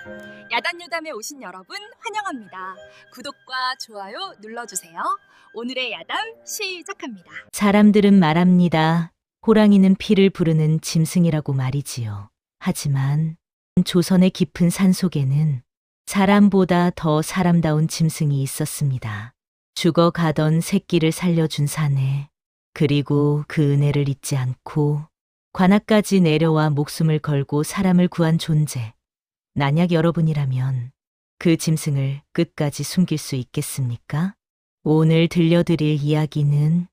야단유담에 오신 여러분 환영합니다. 구독과 좋아요 눌러주세요. 오늘의 야담 시작합니다. 사람들은 말합니다. 호랑이는 피를 부르는 짐승이라고 말이지요. 하지만 조선의 깊은 산속에는 사람보다 더 사람다운 짐승이 있었습니다. 죽어가던 새끼를 살려준 사내, 그리고 그 은혜를 잊지 않고 관악까지 내려와 목숨을 걸고 사람을 구한 존재. 만약 여러분이라면 그 짐승을 끝까지 숨길 수 있겠습니까? 오늘 들려드릴 이야기는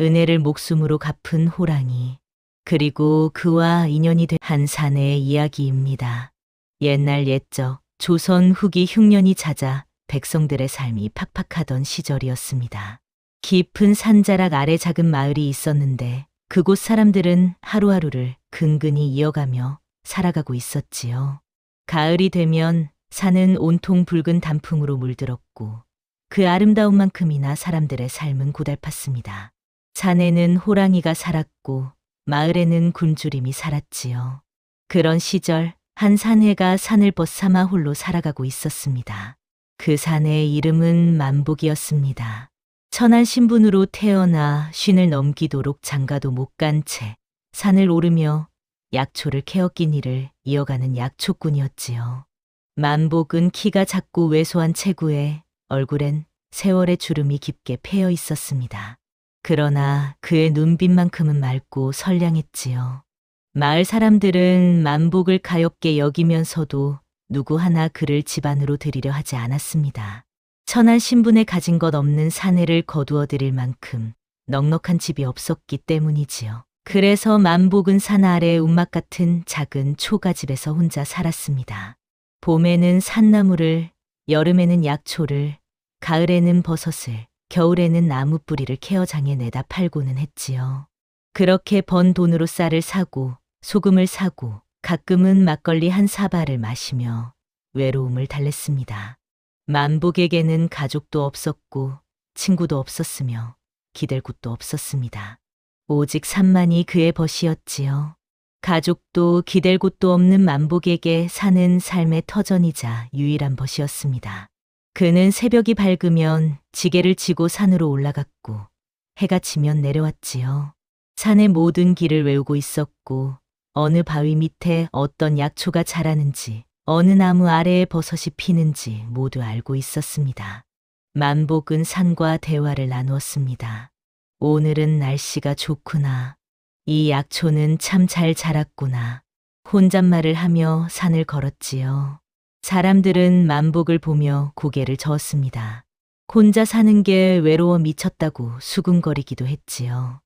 은혜를 목숨으로 갚은 호랑이, 그리고 그와 인연이 된 한 사내의 이야기입니다. 옛날 옛적 조선 후기 흉년이 잦아 백성들의 삶이 팍팍하던 시절이었습니다. 깊은 산자락 아래 작은 마을이 있었는데 그곳 사람들은 하루하루를 근근히 이어가며 살아가고 있었지요. 가을이 되면 산은 온통 붉은 단풍으로 물들었고 그 아름다운 만큼이나 사람들의 삶은 고달팠습니다. 산에는 호랑이가 살았고 마을에는 굶주림이 살았지요. 그런 시절 한 사내가 산을 벗삼아 홀로 살아가고 있었습니다. 그 사내의 이름은 만복이었습니다. 천한 신분으로 태어나 쉰을 넘기도록 장가도 못 간 채 산을 오르며 약초를 캐어낀 일을 이어가는 약초꾼이었지요. 만복은 키가 작고 왜소한 체구에 얼굴엔 세월의 주름이 깊게 패여 있었습니다. 그러나 그의 눈빛만큼은 맑고 선량했지요. 마을 사람들은 만복을 가엾게 여기면서도 누구 하나 그를 집안으로 들이려 하지 않았습니다. 천한 신분에 가진 것 없는 사내를 거두어 들일 만큼 넉넉한 집이 없었기 때문이지요. 그래서 만복은 산 아래 움막 같은 작은 초가집에서 혼자 살았습니다. 봄에는 산나물을, 여름에는 약초를, 가을에는 버섯을, 겨울에는 나무 뿌리를 케어장에 내다 팔고는 했지요. 그렇게 번 돈으로 쌀을 사고 소금을 사고 가끔은 막걸리 한 사발을 마시며 외로움을 달랬습니다. 만복에게는 가족도 없었고 친구도 없었으며 기댈 곳도 없었습니다. 오직 산만이 그의 벗이었지요. 가족도 기댈 곳도 없는 만복에게 산은 삶의 터전이자 유일한 벗이었습니다. 그는 새벽이 밝으면 지게를 지고 산으로 올라갔고 해가 지면 내려왔지요. 산의 모든 길을 외우고 있었고 어느 바위 밑에 어떤 약초가 자라는지 어느 나무 아래에 버섯이 피는지 모두 알고 있었습니다. 만복은 산과 대화를 나누었습니다. 오늘은 날씨가 좋구나. 이 약초는 참 잘 자랐구나. 혼잣말을 하며 산을 걸었지요. 사람들은 만복을 보며 고개를 저었습니다. 혼자 사는 게 외로워 미쳤다고 수군거리기도 했지요.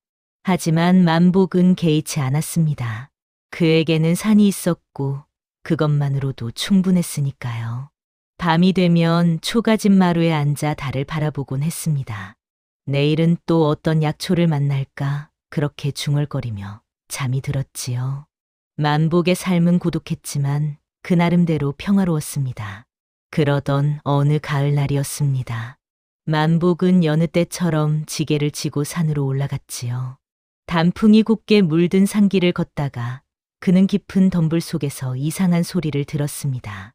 하지만 만복은 개의치 않았습니다. 그에게는 산이 있었고 그것만으로도 충분했으니까요. 밤이 되면 초가집 마루에 앉아 달을 바라보곤 했습니다. 내일은 또 어떤 약초를 만날까 그렇게 중얼거리며 잠이 들었지요. 만복의 삶은 고독했지만 그 나름대로 평화로웠습니다. 그러던 어느 가을날이었습니다. 만복은 여느 때처럼 지게를 지고 산으로 올라갔지요. 단풍이 곱게 물든 산길을 걷다가 그는 깊은 덤불 속에서 이상한 소리를 들었습니다.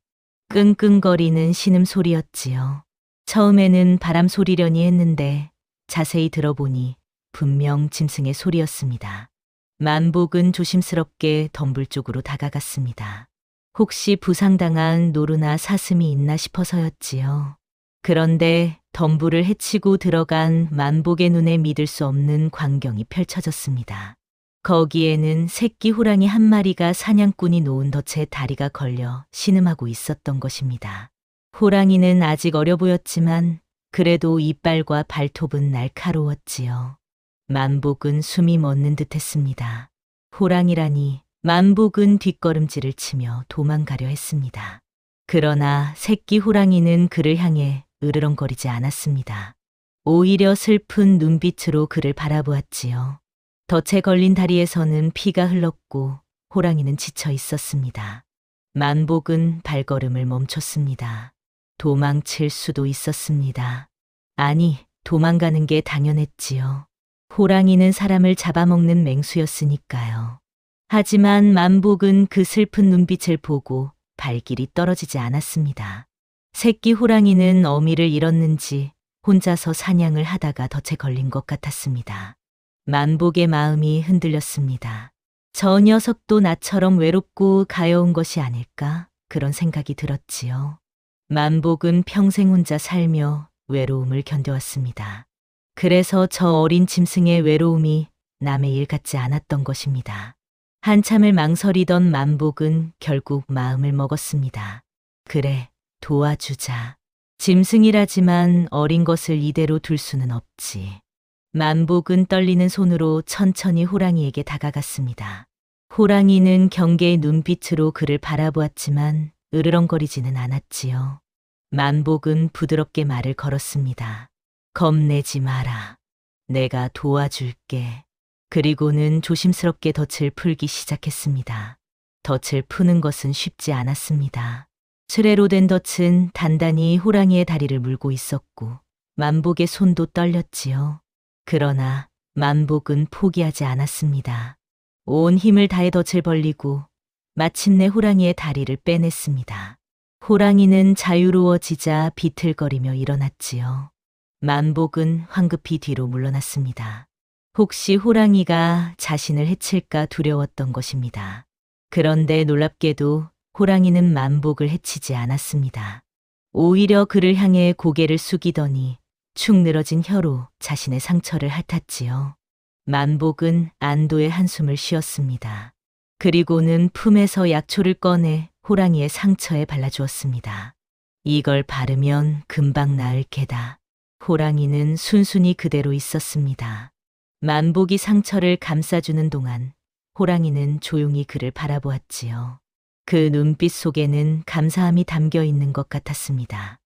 끙끙거리는 신음소리였지요. 처음에는 바람 소리려니 했는데 자세히 들어보니 분명 짐승의 소리였습니다. 만복은 조심스럽게 덤불 쪽으로 다가갔습니다. 혹시 부상당한 노루나 사슴이 있나 싶어서였지요. 그런데 덤불을 헤치고 들어간 만복의 눈에 믿을 수 없는 광경이 펼쳐졌습니다. 거기에는 새끼 호랑이 한 마리가 사냥꾼이 놓은 덫에 다리가 걸려 신음하고 있었던 것입니다. 호랑이는 아직 어려 보였지만 그래도 이빨과 발톱은 날카로웠지요. 만복은 숨이 멎는 듯했습니다. 호랑이라니 만복은 뒷걸음질을 치며 도망가려 했습니다. 그러나 새끼 호랑이는 그를 향해 으르렁거리지 않았습니다. 오히려 슬픈 눈빛으로 그를 바라보았지요. 덫에 걸린 다리에서는 피가 흘렀고 호랑이는 지쳐 있었습니다. 만복은 발걸음을 멈췄습니다. 도망칠 수도 있었습니다. 아니, 도망가는 게 당연했지요. 호랑이는 사람을 잡아먹는 맹수였으니까요. 하지만 만복은 그 슬픈 눈빛을 보고 발길이 떨어지지 않았습니다. 새끼 호랑이는 어미를 잃었는지 혼자서 사냥을 하다가 덫에 걸린 것 같았습니다. 만복의 마음이 흔들렸습니다. 저 녀석도 나처럼 외롭고 가여운 것이 아닐까? 그런 생각이 들었지요. 만복은 평생 혼자 살며 외로움을 견뎌왔습니다. 그래서 저 어린 짐승의 외로움이 남의 일 같지 않았던 것입니다. 한참을 망설이던 만복은 결국 마음을 먹었습니다. 그래, 도와주자. 짐승이라지만 어린 것을 이대로 둘 수는 없지. 만복은 떨리는 손으로 천천히 호랑이에게 다가갔습니다. 호랑이는 경계의 눈빛으로 그를 바라보았지만 으르렁거리지는 않았지요. 만복은 부드럽게 말을 걸었습니다. 겁내지 마라. 내가 도와줄게. 그리고는 조심스럽게 덫을 풀기 시작했습니다. 덫을 푸는 것은 쉽지 않았습니다. 수레로 된 덫은 단단히 호랑이의 다리를 물고 있었고 만복의 손도 떨렸지요. 그러나 만복은 포기하지 않았습니다. 온 힘을 다해 덫을 벌리고 마침내 호랑이의 다리를 빼냈습니다. 호랑이는 자유로워지자 비틀거리며 일어났지요. 만복은 황급히 뒤로 물러났습니다. 혹시 호랑이가 자신을 해칠까 두려웠던 것입니다. 그런데 놀랍게도 호랑이는 만복을 해치지 않았습니다. 오히려 그를 향해 고개를 숙이더니 축 늘어진 혀로 자신의 상처를 핥았지요. 만복은 안도의 한숨을 쉬었습니다. 그리고는 품에서 약초를 꺼내 호랑이의 상처에 발라주었습니다. 이걸 바르면 금방 나을 게다. 호랑이는 순순히 그대로 있었습니다. 만복이 상처를 감싸주는 동안 호랑이는 조용히 그를 바라보았지요. 그 눈빛 속에는 감사함이 담겨 있는 것 같았습니다.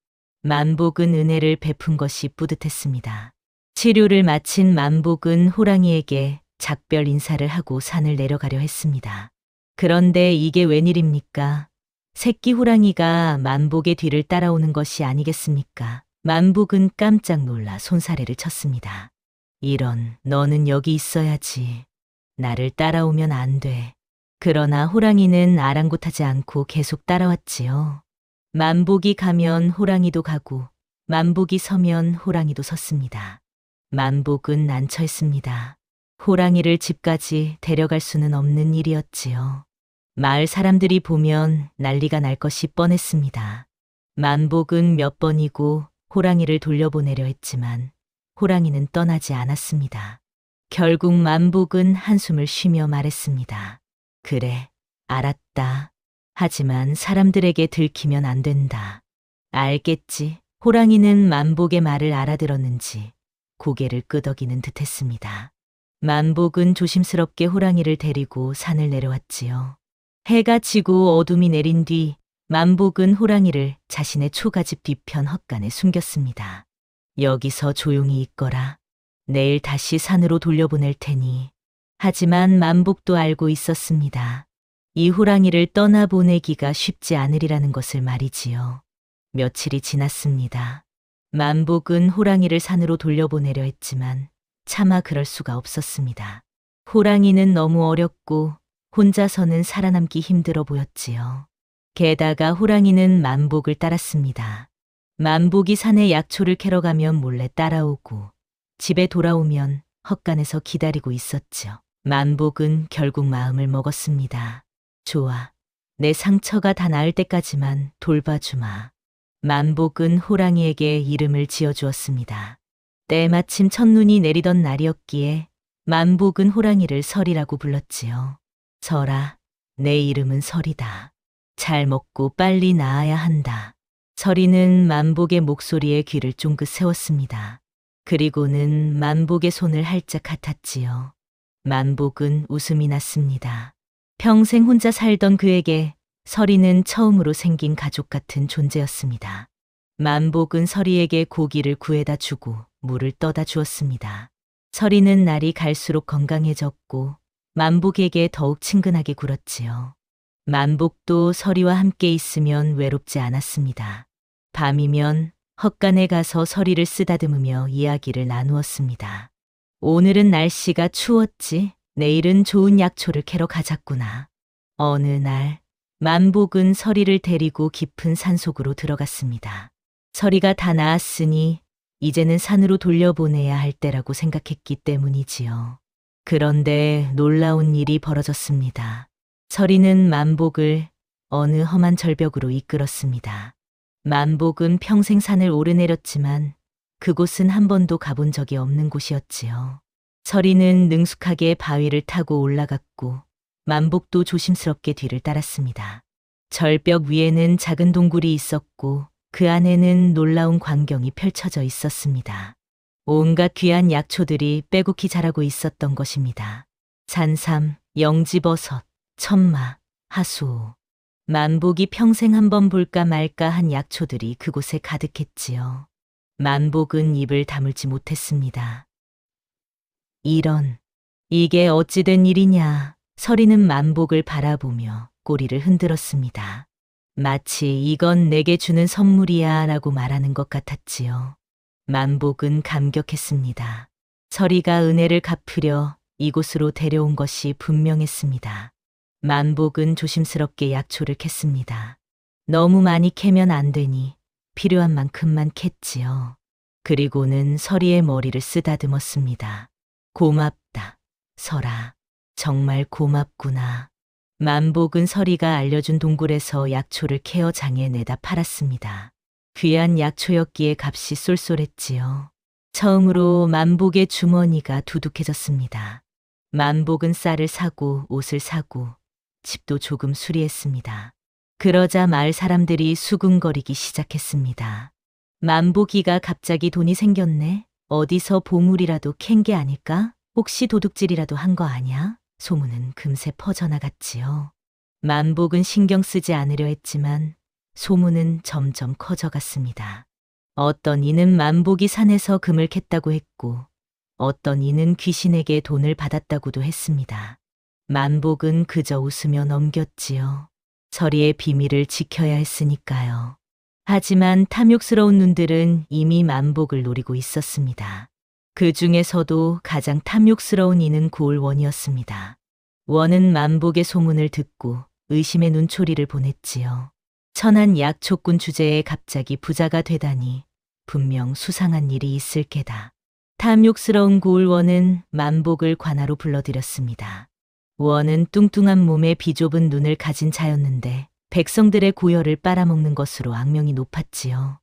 만복은 은혜를 베푼 것이 뿌듯했습니다. 치료를 마친 만복은 호랑이에게 작별 인사를 하고 산을 내려가려 했습니다. 그런데 이게 웬일입니까? 새끼 호랑이가 만복의 뒤를 따라오는 것이 아니겠습니까? 만복은 깜짝 놀라 손사래를 쳤습니다. 이런, 너는 여기 있어야지. 나를 따라오면 안 돼. 그러나 호랑이는 아랑곳하지 않고 계속 따라왔지요. 만복이 가면 호랑이도 가고 만복이 서면 호랑이도 섰습니다. 만복은 난처했습니다. 호랑이를 집까지 데려갈 수는 없는 일이었지요. 마을 사람들이 보면 난리가 날 것이 뻔했습니다. 만복은 몇 번이고 호랑이를 돌려보내려 했지만 호랑이는 떠나지 않았습니다. 결국 만복은 한숨을 쉬며 말했습니다. 그래, 알았다. 하지만 사람들에게 들키면 안 된다. 알겠지. 호랑이는 만복의 말을 알아들었는지 고개를 끄덕이는 듯했습니다. 만복은 조심스럽게 호랑이를 데리고 산을 내려왔지요. 해가 지고 어둠이 내린 뒤 만복은 호랑이를 자신의 초가집 뒤편 헛간에 숨겼습니다. 여기서 조용히 있거라. 내일 다시 산으로 돌려보낼 테니. 하지만 만복도 알고 있었습니다. 이 호랑이를 떠나보내기가 쉽지 않으리라는 것을 말이지요. 며칠이 지났습니다. 만복은 호랑이를 산으로 돌려보내려 했지만 차마 그럴 수가 없었습니다. 호랑이는 너무 어렸고 혼자서는 살아남기 힘들어 보였지요. 게다가 호랑이는 만복을 따랐습니다. 만복이 산에 약초를 캐러 가면 몰래 따라오고 집에 돌아오면 헛간에서 기다리고 있었죠. 만복은 결국 마음을 먹었습니다. 좋아. 내 상처가 다 나을 때까지만 돌봐주마. 만복은 호랑이에게 이름을 지어주었습니다. 때마침 첫눈이 내리던 날이었기에 만복은 호랑이를 설이라고 불렀지요. 설아, 내 이름은 설이다. 잘 먹고 빨리 나아야 한다. 설이는 만복의 목소리에 귀를 쫑긋 세웠습니다. 그리고는 만복의 손을 활짝 핫았지요. 만복은 웃음이 났습니다. 평생 혼자 살던 그에게 설이는 처음으로 생긴 가족 같은 존재였습니다. 만복은 설이에게 고기를 구해다 주고 물을 떠다 주었습니다. 설이는 날이 갈수록 건강해졌고 만복에게 더욱 친근하게 굴었지요. 만복도 설이와 함께 있으면 외롭지 않았습니다. 밤이면 헛간에 가서 설이를 쓰다듬으며 이야기를 나누었습니다. 오늘은 날씨가 추웠지? 내일은 좋은 약초를 캐러 가자꾸나. 어느 날 만복은 서리를 데리고 깊은 산속으로 들어갔습니다. 서리가 다 나았으니 이제는 산으로 돌려보내야 할 때라고 생각했기 때문이지요. 그런데 놀라운 일이 벌어졌습니다. 서리는 만복을 어느 험한 절벽으로 이끌었습니다. 만복은 평생 산을 오르내렸지만 그곳은 한 번도 가본 적이 없는 곳이었지요. 서리는 능숙하게 바위를 타고 올라갔고 만복도 조심스럽게 뒤를 따랐습니다. 절벽 위에는 작은 동굴이 있었고 그 안에는 놀라운 광경이 펼쳐져 있었습니다. 온갖 귀한 약초들이 빼곡히 자라고 있었던 것입니다. 산삼, 영지버섯, 천마, 하수오. 만복이 평생 한번 볼까 말까 한 약초들이 그곳에 가득했지요. 만복은 입을 다물지 못했습니다. 이게 어찌된 일이냐. 서리는 만복을 바라보며 꼬리를 흔들었습니다. 마치 이건 내게 주는 선물이야 라고 말하는 것 같았지요. 만복은 감격했습니다. 서리가 은혜를 갚으려 이곳으로 데려온 것이 분명했습니다. 만복은 조심스럽게 약초를 캤습니다. 너무 많이 캐면 안 되니 필요한 만큼만 캤지요. 그리고는 서리의 머리를 쓰다듬었습니다. 고맙다, 설아. 정말 고맙구나. 만복은 서리가 알려준 동굴에서 약초를 캐어 장에 내다 팔았습니다. 귀한 약초였기에 값이 쏠쏠했지요. 처음으로 만복의 주머니가 두둑해졌습니다. 만복은 쌀을 사고 옷을 사고 집도 조금 수리했습니다. 그러자 마을 사람들이 수군거리기 시작했습니다. 만복이가 갑자기 돈이 생겼네. 어디서 보물이라도 캔 게 아닐까? 혹시 도둑질이라도 한 거 아냐? 소문은 금세 퍼져나갔지요. 만복은 신경 쓰지 않으려 했지만 소문은 점점 커져갔습니다. 어떤 이는 만복이 산에서 금을 캤다고 했고 어떤 이는 귀신에게 돈을 받았다고도 했습니다. 만복은 그저 웃으며 넘겼지요. 서리의 비밀을 지켜야 했으니까요. 하지만 탐욕스러운 눈들은 이미 만복을 노리고 있었습니다. 그 중에서도 가장 탐욕스러운 이는 고을원이었습니다. 원은 만복의 소문을 듣고 의심의 눈초리를 보냈지요. 천한 약초꾼 주제에 갑자기 부자가 되다니 분명 수상한 일이 있을 게다. 탐욕스러운 고을원은 만복을 관하로 불러들였습니다. 원은 뚱뚱한 몸에 비좁은 눈을 가진 자였는데 백성들의 고열을 빨아먹는 것으로 악명이 높았지요.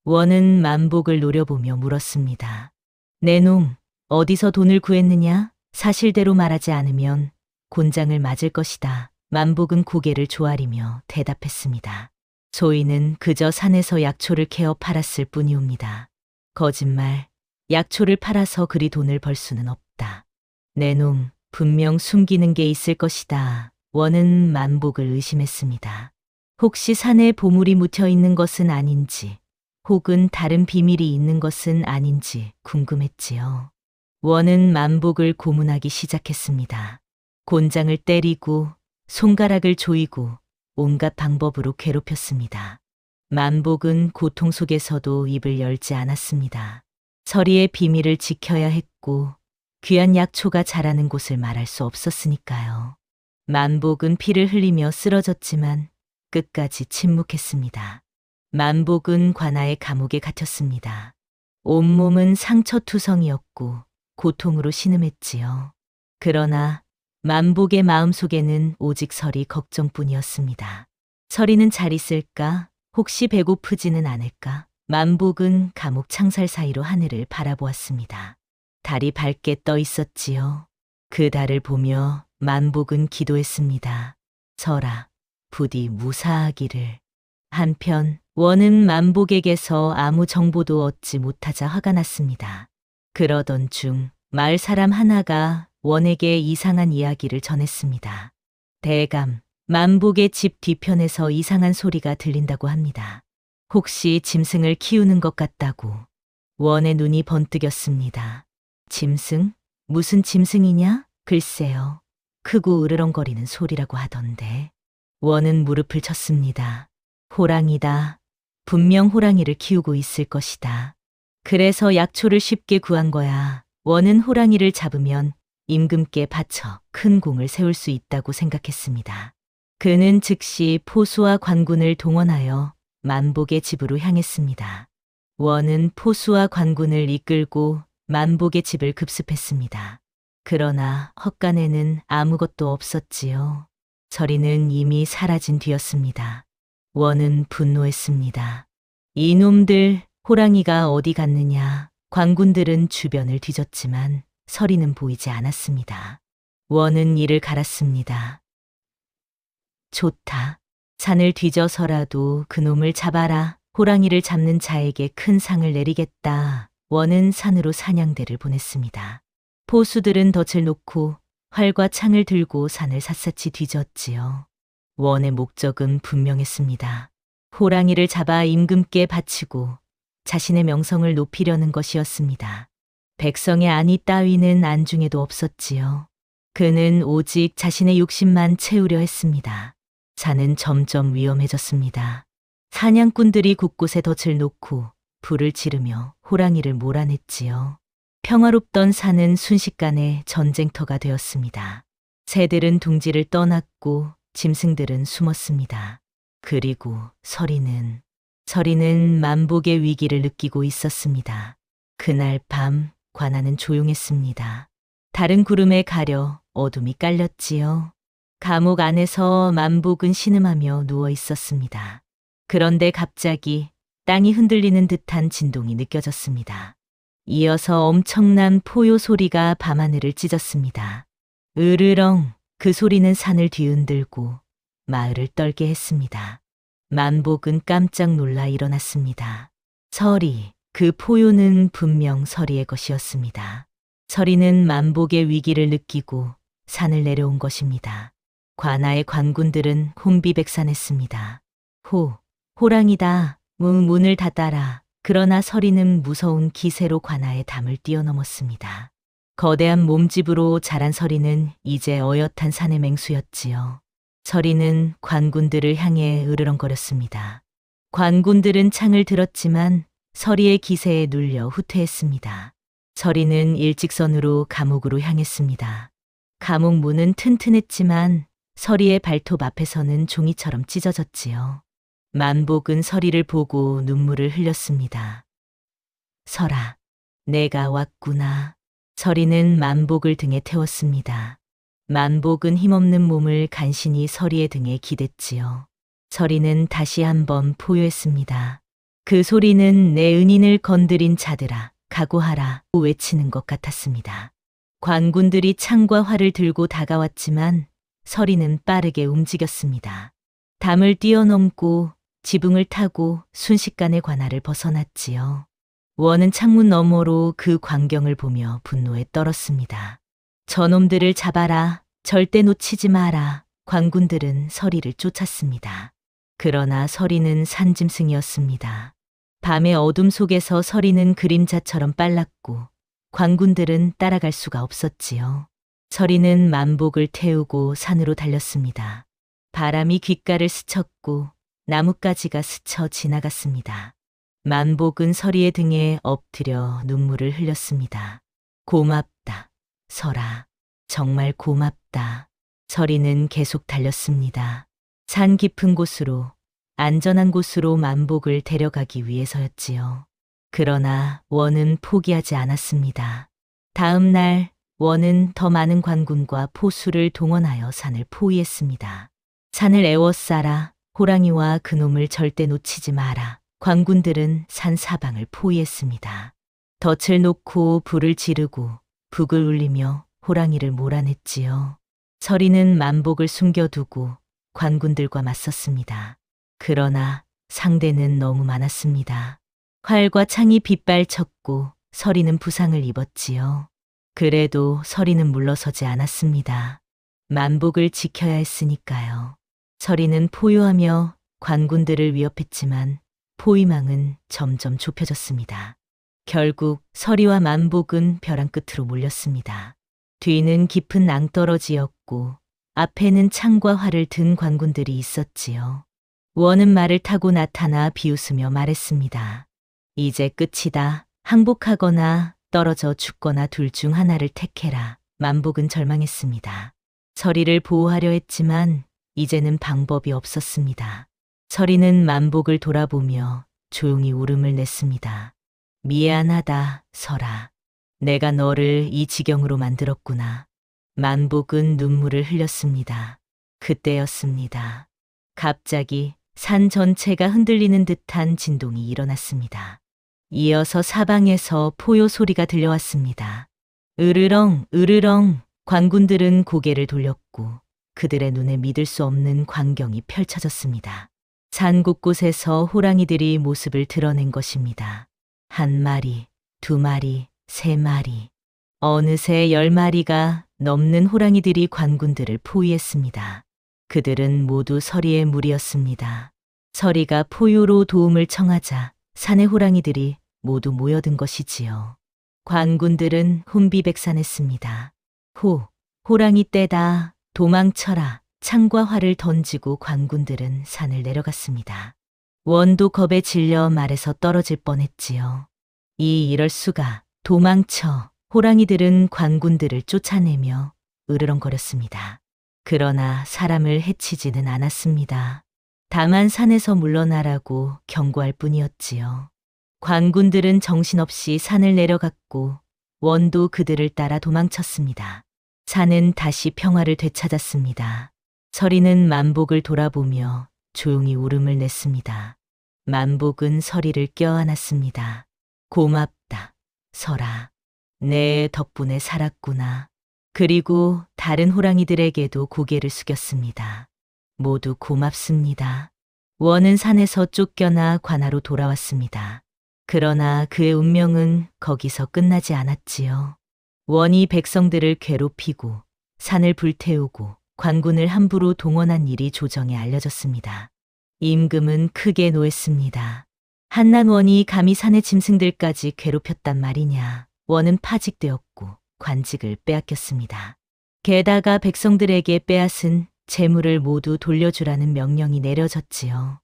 원은 만복을 노려보며 물었습니다. 내 놈, 어디서 돈을 구했느냐? 사실대로 말하지 않으면 곤장을 맞을 것이다. 만복은 고개를 조아리며 대답했습니다. 소인은 그저 산에서 약초를 캐어 팔았을 뿐이옵니다. 거짓말, 약초를 팔아서 그리 돈을 벌 수는 없다. 내 놈, 분명 숨기는 게 있을 것이다. 원은 만복을 의심했습니다. 혹시 산에 보물이 묻혀 있는 것은 아닌지, 혹은 다른 비밀이 있는 것은 아닌지 궁금했지요. 원은 만복을 고문하기 시작했습니다. 곤장을 때리고 손가락을 조이고 온갖 방법으로 괴롭혔습니다. 만복은 고통 속에서도 입을 열지 않았습니다. 서리의 비밀을 지켜야 했고 귀한 약초가 자라는 곳을 말할 수 없었으니까요. 만복은 피를 흘리며 쓰러졌지만 끝까지 침묵했습니다. 만복은 관아의 감옥에 갇혔습니다. 온몸은 상처투성이었고 고통으로 신음했지요. 그러나 만복의 마음속에는 오직 설이 걱정뿐이었습니다. 설이는 잘 있을까? 혹시 배고프지는 않을까? 만복은 감옥 창살 사이로 하늘을 바라보았습니다. 달이 밝게 떠 있었지요. 그 달을 보며 만복은 기도했습니다. 설아, 부디 무사하기를. 한편 원은 만복에게서 아무 정보도 얻지 못하자 화가 났습니다. 그러던 중 마을 사람 하나가 원에게 이상한 이야기를 전했습니다. 대감, 만복의 집 뒤편에서 이상한 소리가 들린다고 합니다. 혹시 짐승을 키우는 것 같다고. 원의 눈이 번뜩였습니다. 짐승? 무슨 짐승이냐? 글쎄요. 크고 으르렁거리는 소리라고 하던데. 원은 무릎을 쳤습니다. 호랑이다. 분명 호랑이를 키우고 있을 것이다. 그래서 약초를 쉽게 구한 거야. 원은 호랑이를 잡으면 임금께 바쳐 큰 공을 세울 수 있다고 생각했습니다. 그는 즉시 포수와 관군을 동원하여 만복의 집으로 향했습니다. 원은 포수와 관군을 이끌고 만복의 집을 급습했습니다. 그러나 헛간에는 아무것도 없었지요. 서리는 이미 사라진 뒤였습니다. 원은 분노했습니다. 이놈들, 호랑이가 어디 갔느냐. 관군들은 주변을 뒤졌지만 서리는 보이지 않았습니다. 원은 이를 갈았습니다. 좋다. 산을 뒤져서라도 그놈을 잡아라. 호랑이를 잡는 자에게 큰 상을 내리겠다. 원은 산으로 사냥대를 보냈습니다. 포수들은 덫을 놓고 활과 창을 들고 산을 샅샅이 뒤졌지요. 원의 목적은 분명했습니다. 호랑이를 잡아 임금께 바치고 자신의 명성을 높이려는 것이었습니다. 백성의 안위 따위는 안중에도 없었지요. 그는 오직 자신의 욕심만 채우려 했습니다. 산은 점점 위험해졌습니다. 사냥꾼들이 곳곳에 덫을 놓고 불을 지르며 호랑이를 몰아냈지요. 평화롭던 산은 순식간에 전쟁터가 되었습니다. 새들은 둥지를 떠났고 짐승들은 숨었습니다. 그리고 서리는 만복의 위기를 느끼고 있었습니다. 그날 밤 관아는 조용했습니다. 다른 구름에 가려 어둠이 깔렸지요. 감옥 안에서 만복은 신음하며 누워 있었습니다. 그런데 갑자기 땅이 흔들리는 듯한 진동이 느껴졌습니다. 이어서 엄청난 포효 소리가 밤하늘을 찢었습니다. 으르렁, 그 소리는 산을 뒤흔들고 마을을 떨게 했습니다. 만복은 깜짝 놀라 일어났습니다. 서리, 그 포효는 분명 서리의 것이었습니다. 서리는 만복의 위기를 느끼고 산을 내려온 것입니다. 관아의 관군들은 혼비백산했습니다. 호랑이다. 문을 닫아라. 그러나 서리는 무서운 기세로 관아의 담을 뛰어넘었습니다. 거대한 몸집으로 자란 서리는 이제 어엿한 산의 맹수였지요. 서리는 관군들을 향해 으르렁거렸습니다. 관군들은 창을 들었지만 서리의 기세에 눌려 후퇴했습니다. 서리는 일직선으로 감옥으로 향했습니다. 감옥 문은 튼튼했지만 서리의 발톱 앞에서는 종이처럼 찢어졌지요. 만복은 서리를 보고 눈물을 흘렸습니다. 설아, 내가 왔구나. 서리는 만복을 등에 태웠습니다. 만복은 힘없는 몸을 간신히 서리의 등에 기댔지요. 서리는 다시 한번 포효했습니다. 그 소리는 내 은인을 건드린 자들아, 각오하라 외치는 것 같았습니다. 관군들이 창과 활을 들고 다가왔지만 서리는 빠르게 움직였습니다. 담을 뛰어넘고 지붕을 타고 순식간에 관아를 벗어났지요. 원은 창문 너머로 그 광경을 보며 분노에 떨었습니다. 저놈들을 잡아라. 절대 놓치지 마라. 관군들은 서리를 쫓았습니다. 그러나 서리는 산짐승이었습니다. 밤의 어둠 속에서 서리는 그림자처럼 빨랐고 관군들은 따라갈 수가 없었지요. 서리는 만복을 태우고 산으로 달렸습니다. 바람이 귓가를 스쳤고 나뭇가지가 스쳐 지나갔습니다. 만복은 서리의 등에 엎드려 눈물을 흘렸습니다. 고맙다, 설아. 정말 고맙다. 서리는 계속 달렸습니다. 산 깊은 곳으로, 안전한 곳으로 만복을 데려가기 위해서였지요. 그러나 원은 포기하지 않았습니다. 다음 날 원은 더 많은 관군과 포수를 동원하여 산을 포위했습니다. 산을 에워싸라. 호랑이와 그놈을 절대 놓치지 마라. 관군들은 산 사방을 포위했습니다. 덫을 놓고 불을 지르고 북을 울리며 호랑이를 몰아냈지요. 서리는 만복을 숨겨두고 관군들과 맞섰습니다. 그러나 상대는 너무 많았습니다. 활과 창이 빗발쳤고 서리는 부상을 입었지요. 그래도 서리는 물러서지 않았습니다. 만복을 지켜야 했으니까요. 서리는 포효하며 관군들을 위협했지만 포위망은 점점 좁혀졌습니다. 결국 서리와 만복은 벼랑 끝으로 몰렸습니다. 뒤는 깊은 낭떠러지였고 앞에는 창과 활을 든 관군들이 있었지요. 원은 말을 타고 나타나 비웃으며 말했습니다. 이제 끝이다. 항복하거나 떨어져 죽거나 둘 중 하나를 택해라. 만복은 절망했습니다. 서리를 보호하려 했지만 이제는 방법이 없었습니다. 서리는 만복을 돌아보며 조용히 울음을 냈습니다. 미안하다, 설아. 내가 너를 이 지경으로 만들었구나. 만복은 눈물을 흘렸습니다. 그때였습니다. 갑자기 산 전체가 흔들리는 듯한 진동이 일어났습니다. 이어서 사방에서 포효 소리가 들려왔습니다. 으르렁, 으르렁. 관군들은 고개를 돌렸고 그들의 눈에 믿을 수 없는 광경이 펼쳐졌습니다. 산 곳곳에서 호랑이들이 모습을 드러낸 것입니다. 한 마리, 두 마리, 세 마리. 어느새 10마리가 넘는 호랑이들이 관군들을 포위했습니다. 그들은 모두 서리의 무리였습니다. 서리가 포유로 도움을 청하자 산의 호랑이들이 모두 모여든 것이지요. 관군들은 혼비백산했습니다. 호랑이 떼다, 도망쳐라. 창과 활을 던지고 관군들은 산을 내려갔습니다. 원도 겁에 질려 말에서 떨어질 뻔했지요. 이럴 수가. 도망쳐. 호랑이들은 관군들을 쫓아내며 으르렁거렸습니다. 그러나 사람을 해치지는 않았습니다. 다만 산에서 물러나라고 경고할 뿐이었지요. 관군들은 정신없이 산을 내려갔고 원도 그들을 따라 도망쳤습니다. 산은 다시 평화를 되찾았습니다. 서리는 만복을 돌아보며 조용히 울음을 냈습니다. 만복은 서리를 껴안았습니다. 고맙다, 설아. 내 덕분에 살았구나. 그리고 다른 호랑이들에게도 고개를 숙였습니다. 모두 고맙습니다. 원은 산에서 쫓겨나 관아로 돌아왔습니다. 그러나 그의 운명은 거기서 끝나지 않았지요. 원이 백성들을 괴롭히고 산을 불태우고 관군을 함부로 동원한 일이 조정에 알려졌습니다. 임금은 크게 노했습니다. 한난원이 감히 산의 짐승들까지 괴롭혔단 말이냐. 원은 파직되었고 관직을 빼앗겼습니다. 게다가 백성들에게 빼앗은 재물을 모두 돌려주라는 명령이 내려졌지요.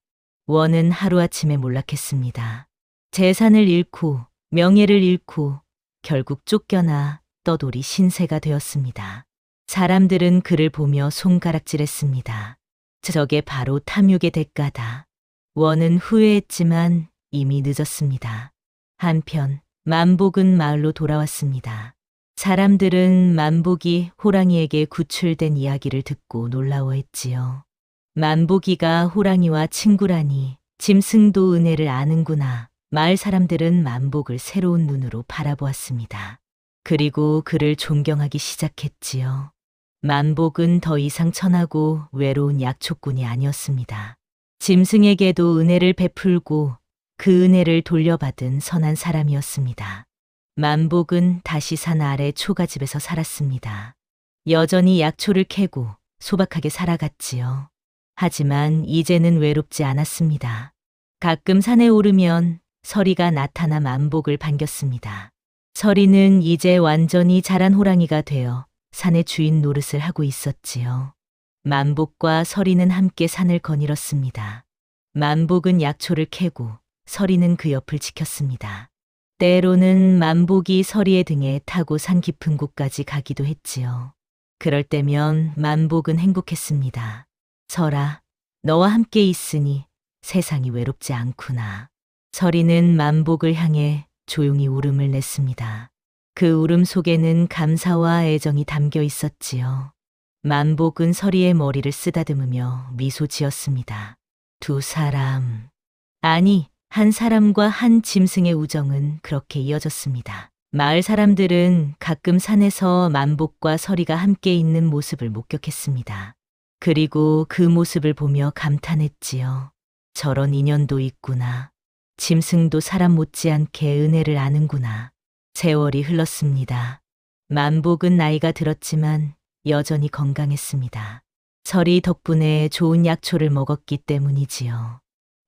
원은 하루아침에 몰락했습니다. 재산을 잃고 명예를 잃고 결국 쫓겨나 떠돌이 신세가 되었습니다. 사람들은 그를 보며 손가락질했습니다. 저게 바로 탐욕의 대가다. 원은 후회했지만 이미 늦었습니다. 한편 만복은 마을로 돌아왔습니다. 사람들은 만복이 호랑이에게 구출된 이야기를 듣고 놀라워했지요. 만복이가 호랑이와 친구라니 짐승도 은혜를 아는구나. 마을 사람들은 만복을 새로운 눈으로 바라보았습니다. 그리고 그를 존경하기 시작했지요. 만복은 더 이상 천하고 외로운 약초꾼이 아니었습니다. 짐승에게도 은혜를 베풀고 그 은혜를 돌려받은 선한 사람이었습니다. 만복은 다시 산 아래 초가집에서 살았습니다. 여전히 약초를 캐고 소박하게 살아갔지요. 하지만 이제는 외롭지 않았습니다. 가끔 산에 오르면 서리가 나타나 만복을 반겼습니다. 서리는 이제 완전히 자란 호랑이가 되어 산의 주인 노릇을 하고 있었지요. 만복과 서리는 함께 산을 거닐었습니다. 만복은 약초를 캐고 서리는 그 옆을 지켰습니다. 때로는 만복이 서리의 등에 타고 산 깊은 곳까지 가기도 했지요. 그럴 때면 만복은 행복했습니다. 설아, 너와 함께 있으니 세상이 외롭지 않구나. 서리는 만복을 향해 조용히 울음을 냈습니다. 그 울음 속에는 감사와 애정이 담겨 있었지요. 만복은 서리의 머리를 쓰다듬으며 미소 지었습니다. 두 사람, 아니, 한 사람과 한 짐승의 우정은 그렇게 이어졌습니다. 마을 사람들은 가끔 산에서 만복과 서리가 함께 있는 모습을 목격했습니다. 그리고 그 모습을 보며 감탄했지요. 저런 인연도 있구나. 짐승도 사람 못지않게 은혜를 아는구나. 세월이 흘렀습니다. 만복은 나이가 들었지만 여전히 건강했습니다. 서리 덕분에 좋은 약초를 먹었기 때문이지요.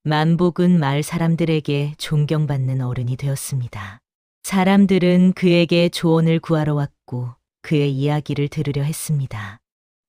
만복은 마을 사람들에게 존경받는 어른이 되었습니다. 사람들은 그에게 조언을 구하러 왔고 그의 이야기를 들으려 했습니다.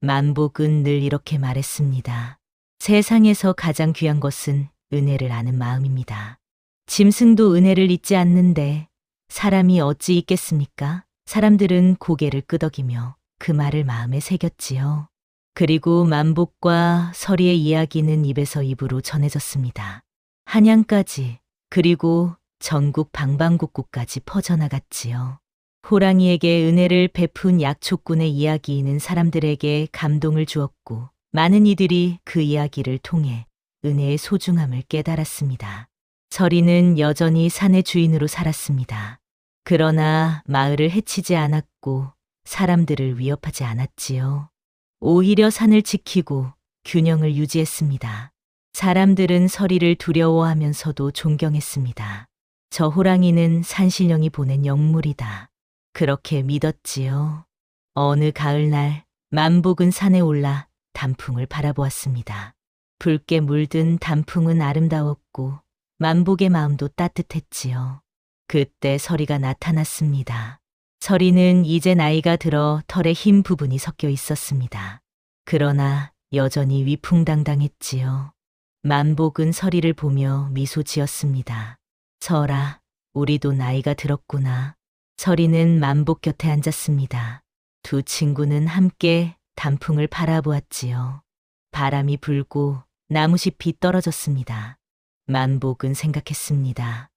만복은 늘 이렇게 말했습니다. 세상에서 가장 귀한 것은 은혜를 아는 마음입니다. 짐승도 은혜를 잊지 않는데 사람이 어찌 잊겠습니까? 사람들은 고개를 끄덕이며 그 말을 마음에 새겼지요. 그리고 만복과 서리의 이야기는 입에서 입으로 전해졌습니다. 한양까지, 그리고 전국 방방곡곡까지 퍼져나갔지요. 호랑이에게 은혜를 베푼 약초꾼의 이야기는 사람들에게 감동을 주었고, 많은 이들이 그 이야기를 통해 은혜의 소중함을 깨달았습니다. 서리는 여전히 산의 주인으로 살았습니다. 그러나 마을을 해치지 않았고 사람들을 위협하지 않았지요. 오히려 산을 지키고 균형을 유지했습니다. 사람들은 서리를 두려워하면서도 존경했습니다. 저 호랑이는 산신령이 보낸 영물이다. 그렇게 믿었지요. 어느 가을날 만복은 산에 올라 단풍을 바라보았습니다. 붉게 물든 단풍은 아름다웠고 만복의 마음도 따뜻했지요. 그때 서리가 나타났습니다. 서리는 이제 나이가 들어 털에 흰 부분이 섞여 있었습니다. 그러나 여전히 위풍당당했지요. 만복은 서리를 보며 미소 지었습니다. 설아, 우리도 나이가 들었구나. 서리는 만복 곁에 앉았습니다. 두 친구는 함께 단풍을 바라보았지요. 바람이 불고 나무잎이 떨어졌습니다. 만복은 생각했습니다.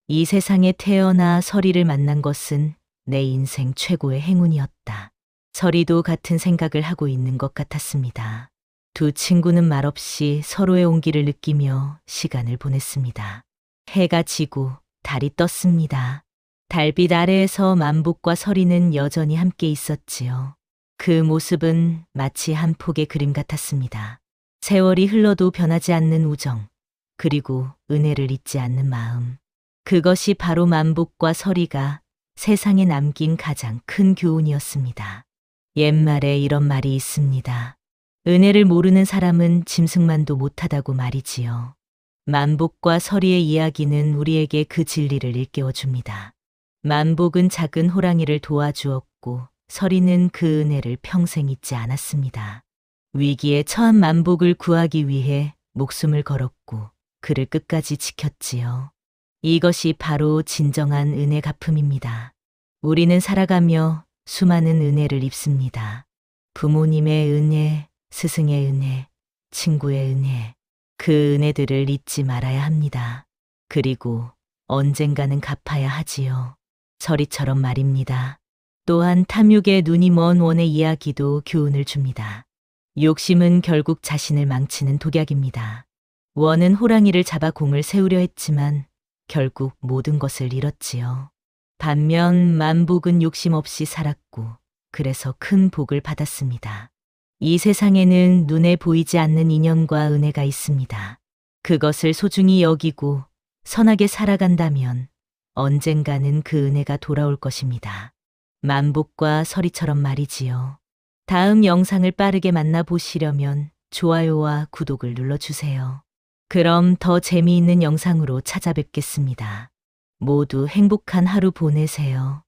이 세상에 태어나 서리를 만난 것은 내 인생 최고의 행운이었다. 서리도 같은 생각을 하고 있는 것 같았습니다. 두 친구는 말없이 서로의 온기를 느끼며 시간을 보냈습니다. 해가 지고 달이 떴습니다. 달빛 아래에서 만복과 서리는 여전히 함께 있었지요. 그 모습은 마치 한 폭의 그림 같았습니다. 세월이 흘러도 변하지 않는 우정, 그리고 은혜를 잊지 않는 마음. 그것이 바로 만복과 서리가 세상에 남긴 가장 큰 교훈이었습니다. 옛말에 이런 말이 있습니다. 은혜를 모르는 사람은 짐승만도 못하다고 말이지요. 만복과 서리의 이야기는 우리에게 그 진리를 일깨워 줍니다. 만복은 작은 호랑이를 도와주었고 서리는 그 은혜를 평생 잊지 않았습니다. 위기에 처한 만복을 구하기 위해 목숨을 걸었고 그를 끝까지 지켰지요. 이것이 바로 진정한 은혜 갚음입니다. 우리는 살아가며 수많은 은혜를 입습니다. 부모님의 은혜, 스승의 은혜, 친구의 은혜, 그 은혜들을 잊지 말아야 합니다. 그리고 언젠가는 갚아야 하지요. 서리처럼 말입니다. 또한 탐욕의 눈이 먼 원의 이야기도 교훈을 줍니다. 욕심은 결국 자신을 망치는 독약입니다. 원은 호랑이를 잡아 공을 세우려 했지만 결국 모든 것을 잃었지요. 반면 만복은 욕심 없이 살았고 그래서 큰 복을 받았습니다. 이 세상에는 눈에 보이지 않는 인연과 은혜가 있습니다. 그것을 소중히 여기고 선하게 살아간다면 언젠가는 그 은혜가 돌아올 것입니다. 만복과 서리처럼 말이지요. 다음 영상을 빠르게 만나보시려면 좋아요와 구독을 눌러주세요. 그럼 더 재미있는 영상으로 찾아뵙겠습니다. 모두 행복한 하루 보내세요.